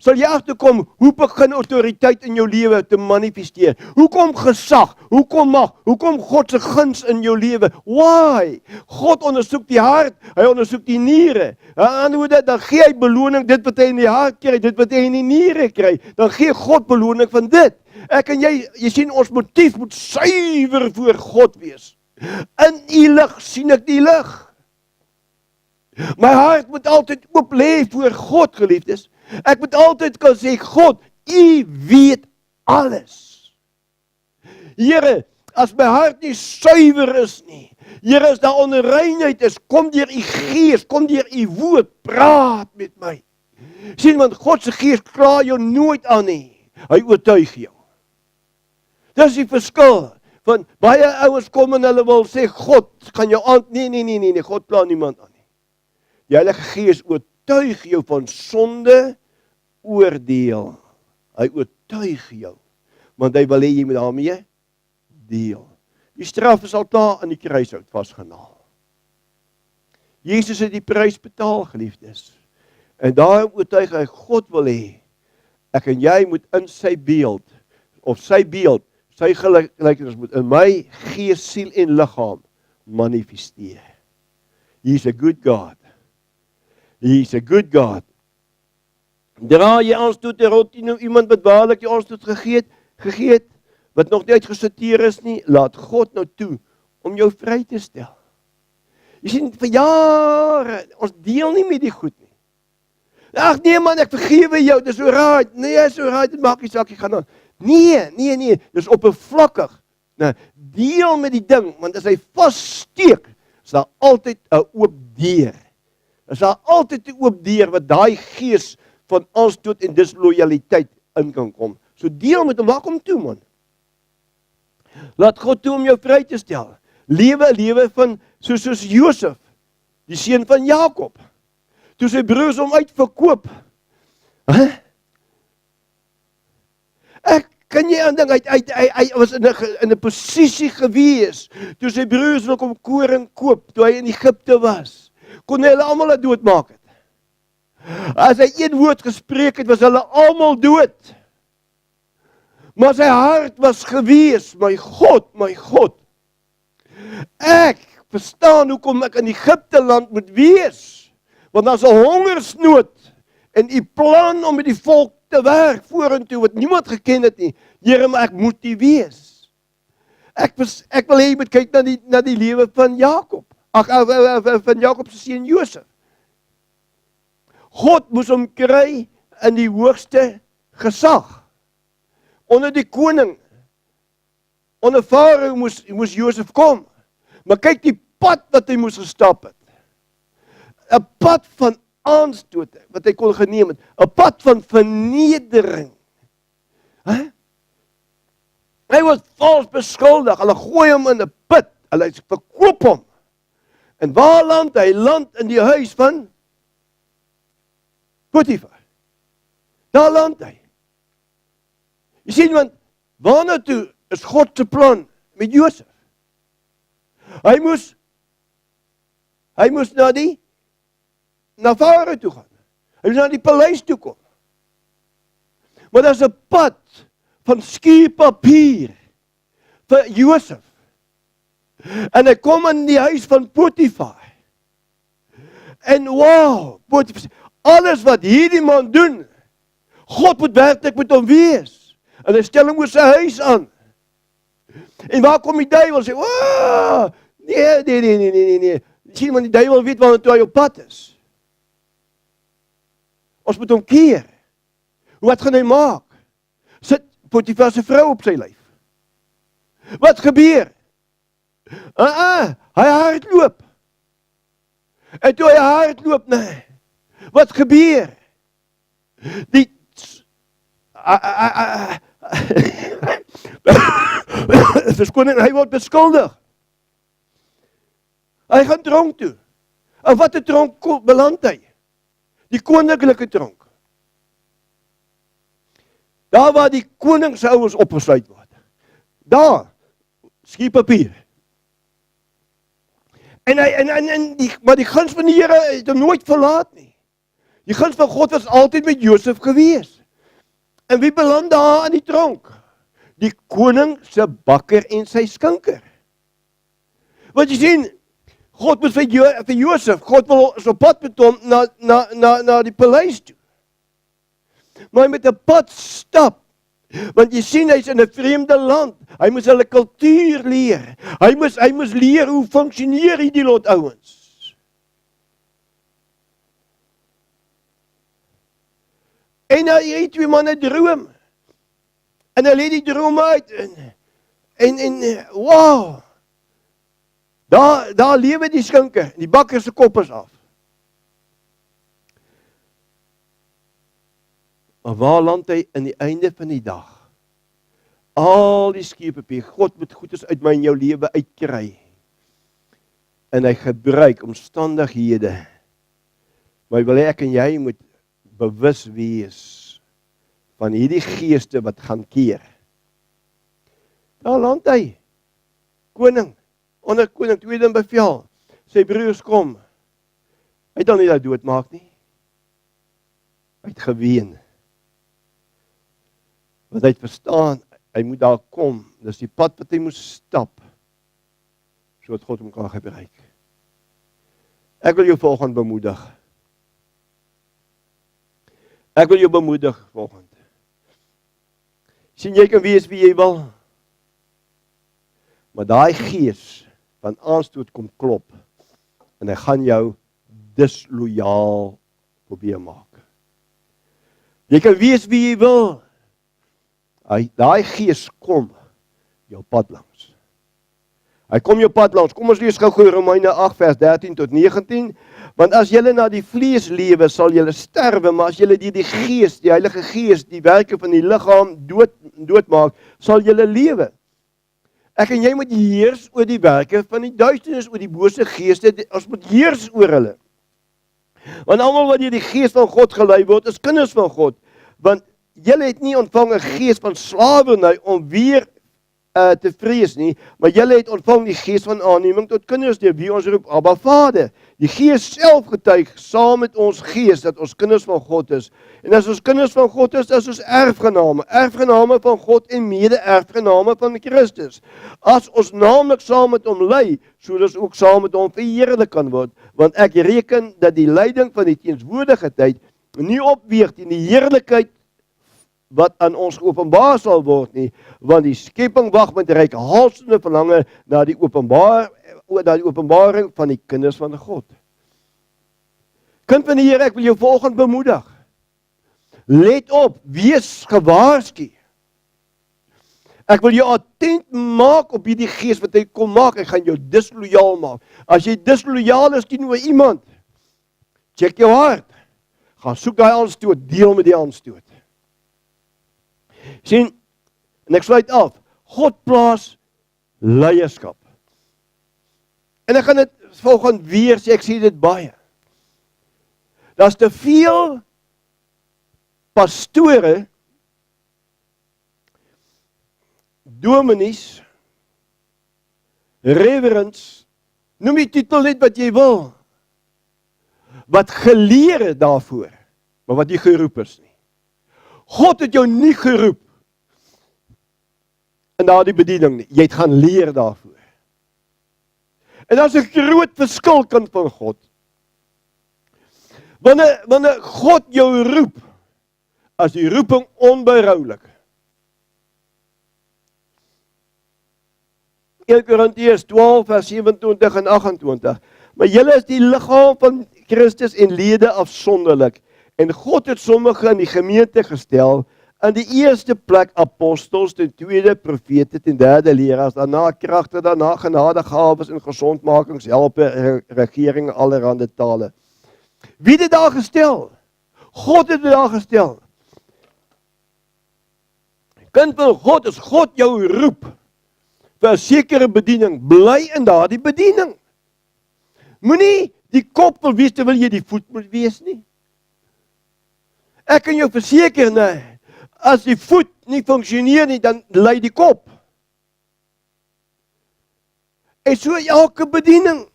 sal jy agterkom, hoe begin autoriteit in jou lewe te manifesteer? Hoekom gesag? Hoekom mag? Hoekom God se guns in jou lewe? Why? God ondersoek die hart, hy ondersoek die niere. Dan gee hy beloning, dit wat hy in die hart kry, dit wat hy in die niere kry, dan gee God beloning van dit. Ek en jy sien ons motief moet suiwer voor God wees. In u lig sien ek die lig. My hart moet altyd oop lê voor God, geliefdes. Ek moet altyd kan sê, God, u weet alles. Here, as my hart nie suiwer is nie, Here, as daar onreinheid is, kom deur u Gees, kom deur u woord, praat met my. Sien, want God se Gees kla jou nooit aan nie. Hy oortuig jou. Dis die verskil. Van baie ouens kom en hulle wil sê, God gaan jou aan. Nee, God kla niemand aan nie. Die Heilige Gees oortuig jou van sonde, oordeel. Hy oortuig jou. Want hy wil hê jy moet daarmee deel. Die straf is al klaar aan die kruishout vasgenaal. Jesus het die prys betaal, geliefdes. En daarom oortuig hy, God wil hê, ek en jy moet in sy beeld, of sy beeld, sy gelykenis moet in my gees, siel en liggaam manifesteer. He is a good God. He is a good God. Dra jy aanstoot rond iemand wat waarlik jy aanstoot gegee het, wat nog nie uitgesorteer is nie, laat God nou toe om jou vry te stel. Jy sien, vir jare, ons deel nie met die goed nie. Ag nee man, ek vergewe jou, dis alright. Nee, is alright, dit maak nie saak, ek gaan aan. Nee, dis oppervlakkig. Nou, deel met die ding, want as hy vassteek, is daar altyd 'n oop deur. Is daar altyd 'n oop deur wat daai gees van aanstoot en disloyaliteit in kan kom. So deel met hom, maak hom toe man. Laat God toe om jou vry te stel. Lewe van soos Josef, die seun van Jakob. Toe sy broers hom uitverkoop. Ek kan jy aandink, hy was in 'n posisie gewees, toe sy broers wil kom koring koop, toe hy in Egipte was. Kon hulle almal doodmaak het. As hy een woord gespreek het, was hulle almal dood. Maar sy hart was gewees, my God. Ek verstaan hoekom ek in Egipte land moet wees. Want daar's 'n hongersnood en u plan om met die volk te werk vorentoe wat niemand geken het nie. Here, maar ek moet die wees. Ek wil hê jy moet kyk na die lewe van Jakob. Van Jakob se seun Josef. God moes hom kry in die hoogste gesag. Onder die koning. Onder Farao moes Josef kom. Maar kyk die pad wat hy moes gestap het. 'n pad van aanstoot wat hy kon geneem het. 'n pad van vernedering. Hy was vals beskuldig. Hulle gooi hom in 'n put. Hulle verkoop hom. En waar land hy? Land in die huis van Potifar. Daar land hy. Jy sien, want waarna toe is God se plan met Josef? Hy moes na Farao toe gaan. Hy moes na die paleis toe kom. Maar daar's 'n pad van skuurpapier vir Josef. En hy kom in die huis van Potifar. En wow, Potifar, alles wat hierdie man doen, God moet werklik met hom wees. En hy stel hom oor sy huis aan. En waar kom die duiwel? Sê, "Wow! Nee. Sien man, die duiwel weet waarna toe hy op pad is. Ons moet hom keer. Wat gaan hy maak? Sit Potifar se vrou op sy lyf. Wat gebeur? Hy hardloop. En toe hy hardloop, nee. Wat gebeur? Verskoning, hy word beskuldig. Hy gaan tronk toe. En wat 'n tronk beland hy? Die koninklike tronk. Daar waar die koning se ouers opgesluit word. Daar, skuurpapier. Maar die guns van die Here het hom nooit verlaat nie. Die guns van God was altyd met Josef gewees. En wie beland daar aan die tronk? Die koning se bakker en sy skinker. Want jy sien, God moet vir Josef, God wil so pad met hom na die paleis toe. Maar hy moet 'n pad stap. Want jy sien, hy's in 'n vreemde land. Hy moes hulle kultuur leer. Hy moes leer hoe funksioneer hierdie lot ouens. En hy het twee manne droom. En hy lê die droom uit. wow, daar lewe die skinke, die bakker se kop is af. Maar waar land hy in die einde van die dag? Al die skepe, God moet goedes uit my en jou lewe uitkry. En hy gebruik omstandighede. Maar wil ek en jy moet bewus wees van hierdie geeste wat gaan keer. Daar land hy, koning, onder koning, tweede in bevel, sy broers kom. Hy het dan nie dat doodmaak nie. Hy het geween. Want hy het verstaan, hy moet daar kom, dis die pad wat hy moet stap, sodat God hom kan gebruik. Ek wil jou vanoggend bemoedig. Ek wil jou bemoedig vanoggend. Sien, jy kan wees wie jy wil, maar daai gees van aanstoot kom klop, en hy gaan jou disloyaal probeer maak. Jy kan wees wie jy wil, daai gees kom jou pad langs. Hy kom jou pad langs. Kom ons lees gou Romeine 8 vers 13 tot 19. Want as julle na die vlees lewe, sal julle sterwe, maar as julle die gees, die Heilige Gees, die werke van die liggaam doodmaak, sal julle lewe. Ek en jy moet heers oor die werke van die duisternis, oor die bose geeste, ons moet heers oor hulle. Want almal wat deur die gees van God gelei word, is kinders van God. Want julle het nie ontvang 'n gees van slawerny om weer te vrees nie, maar julle het ontvang die gees van aanneming tot kinders, deur wie ons roep, Abba Vader. Die Gees self getuig saam met ons gees dat ons kinders van God is. En as ons kinders van God is ons erfgename van God en mede-erfgename van Christus. As ons naamlik saam met hom ly, sodat ons ook saam met hom verheerlik kan word. Want ek reken dat die lyding van die teenswoordige tyd nie opweeg teen die heerlikheid wat aan ons geopenbaar sal word nie, want die skepping wag met reikhalsende verlange na die openbaring van die kinders van God. Kind van die Here, ek wil jou vanoggend bemoedig. Let op, wees gewaarsku. Ek wil jou attent maak op hierdie gees wat hy kom maak, hy gaan jou disloyaal maak. As jy disloyaal is teenoor iemand, check jou hart. Gaan soek daai aanstoot, deel met die aanstoot. Sien, en ek sluit af, God plaas leierskap. En ek gaan dit volgende weer sê, ek sê dit baie. Daar's te veel pastore, dominees, reverends, noem die titel net wat jy wil, wat geleer het daarvoor, maar wat nie geroep is nie. God het jou nie geroep in daardie bediening nie. Jy het gaan leer daarvoor. En dat is 'n groot verskil, kind van God. Wanneer God jou roep, as die roeping onberoulik. 1 Korintiërs 12 vers 27 en 28. Maar julle is die liggaam van Christus en lede afsonderlik. En God het sommige in die gemeente gestel, in die eerste plek apostels, ten tweede profete, ten derde leraars, daarna kragte, daarna genadegawes en gesondmakings, helpe, regering, allerhande tale. Wie het dit daar gestel? God het dit daar gestel. Kind van God, as God jou roep vir 'n sekere bediening, bly in daardie bediening. Moenie die kop wil wees terwyl jy die voet moet wees nie. Ek kan jou verseker, nee, as die voet nie funksioneer nie, dan lei die kop. En so elke bediening.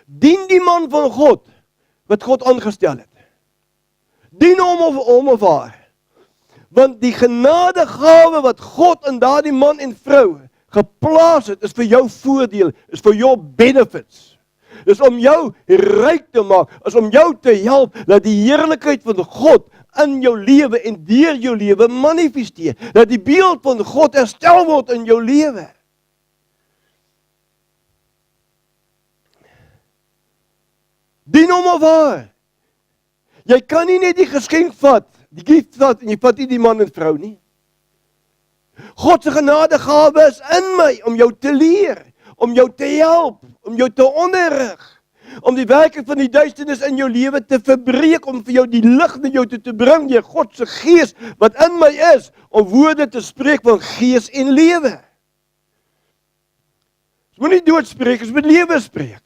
Dien die man van God, wat God aangestel het. Dien hom of haar. Want die genadegawe wat God in daardie man en vrou geplaas het, is vir jou voordeel, is vir jou benefits. Is om jou ryk te maak, is om jou te help, dat die heerlikheid van God in jou lewe en deur jou lewe manifesteer. Dat die beeld van God herstel word in jou lewe. Dien hom of haar. Jy kan nie net die geskenk vat, die gift vat, en jy vat nie die man en vrou nie. God se genadegawe is in my om jou te leer, om jou te help, om jou te onderrig, om die werking van die duisternis in jou lewe te verbreek, om vir jou die lig na jou toe te bring, deur God se gees wat in my is, om woorde te spreek van gees en lewe. Ons moet nie dood spreek, ons moet lewe spreek.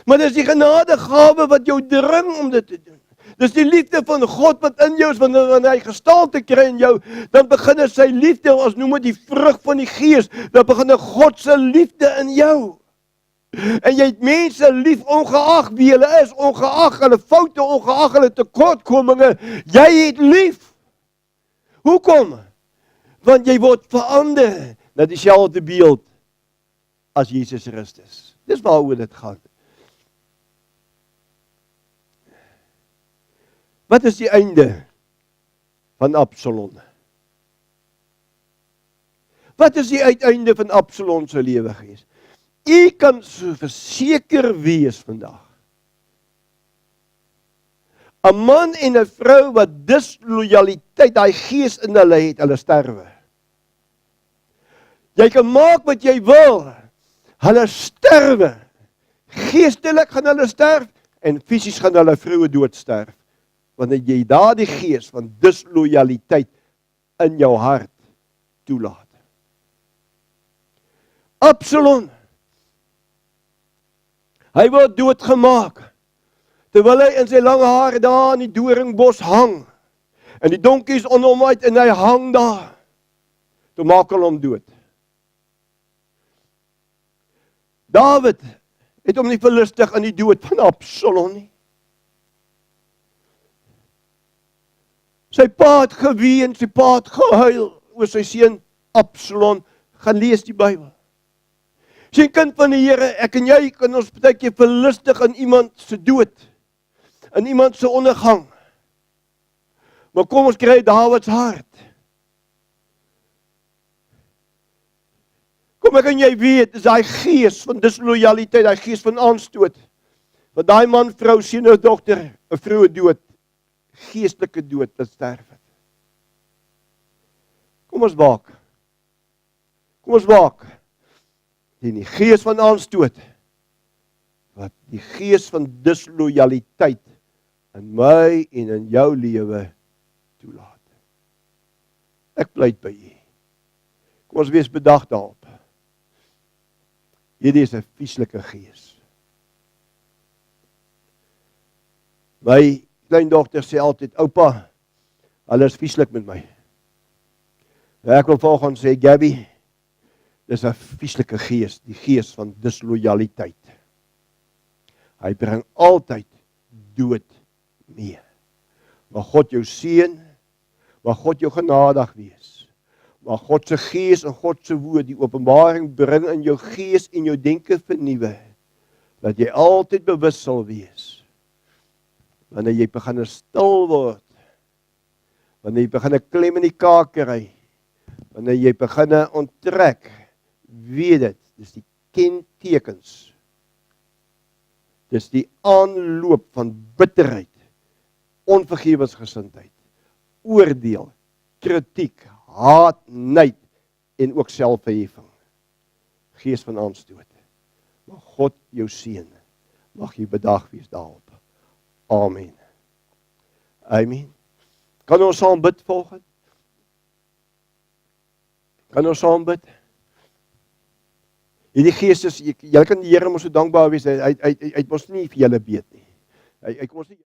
Maar dis die genadegawe wat jou dring om dit te doen. Dis die liefde van God wat in jou is, wanneer hy gestalte kry in jou, dan begin sy liefde, ons noem dit die vrug van die gees, dan begin God se liefde in jou. En jy het mense lief, ongeag wie hulle is, ongeag hulle foute, ongeag hulle tekortkominge, jy het lief. Hoekom? Want jy word verander na dieselfde beeld as Jesus Christus. Dis waaroor dit gaan. Wat is die einde van Absalom? Wat is die uiteinde van Absalom se lewe gewees? U kan so verseker wees vandag. 'n Man en 'n vrou wat disloyaliteit, daai gees in hulle het, hulle sterwe. Jy kan maak wat jy wil, hulle sterwe. Geestelik gaan hulle sterf en fisies gaan hulle vroue doodsterf. Wanneer jy daardie gees van disloyaliteit in jou hart toelaat. Absalom, hy word doodgemaak, terwyl hy in sy lange hare daar in die doringbos hang, en die donkies onder hom uit, en hy hang daar, toe maak hulle hom dood. Dawid het hom nie verlustig aan die dood van Absalom nie. Sy pa het geween, sy pa het gehuil oor sy seun Absalom. Gaan lees die Bybel. Sy kind van die Here, ek en jy kan ons baie keer verlustig aan iemand se dood, aan iemand se ondergang. Maar kom ons kry Dawid se hart. Kom ek en jy weet, is daai gees van disloyaliteit, daai gees van aanstoot, wat daai man, vrou, seun of dogter, 'n vroue dood, geestelike dood wat sterf het. Kom ons waak. Kom ons waak. Teen die gees van aanstoot, wat die gees van disloyaliteit in my en in jou lewe toelaat. Ek pleit by u. Kom ons wees bedag daarop. Hierdie is 'n vieslike gees. My kleindogter sê altyd, oupa, hulle is vieslik met my. Ek wil volgens sê, Gabby, dis 'n vieslike gees, die gees van disloyaliteit. Hy bring altyd dood mee. Mag God jou seën, mag God jou genadig wees. Mag God se gees en God se woord die openbaring bring in jou gees en jou denke vernuwe, dat jy altyd bewus sal wees. Wanneer jy begin stil word, wanneer jy begin klem in die kaak kry, wanneer jy begin onttrek, weet dit, dis die kentekens. Dis die aanloop van bitterheid, onvergewensgesindheid, oordeel, kritiek, haat, nyd en ook selfverheffing. Gees van aanstoot. Mag God jou seën. Mag jy bedag wees daarop. Amen. Amen. Kan ons saam bid volgens? Kan ons saam bid? Hierdie gees is, julle kan die Here mos so dankbaar wees, hy het mos nie vir julle weet nie. Hy kom ons nie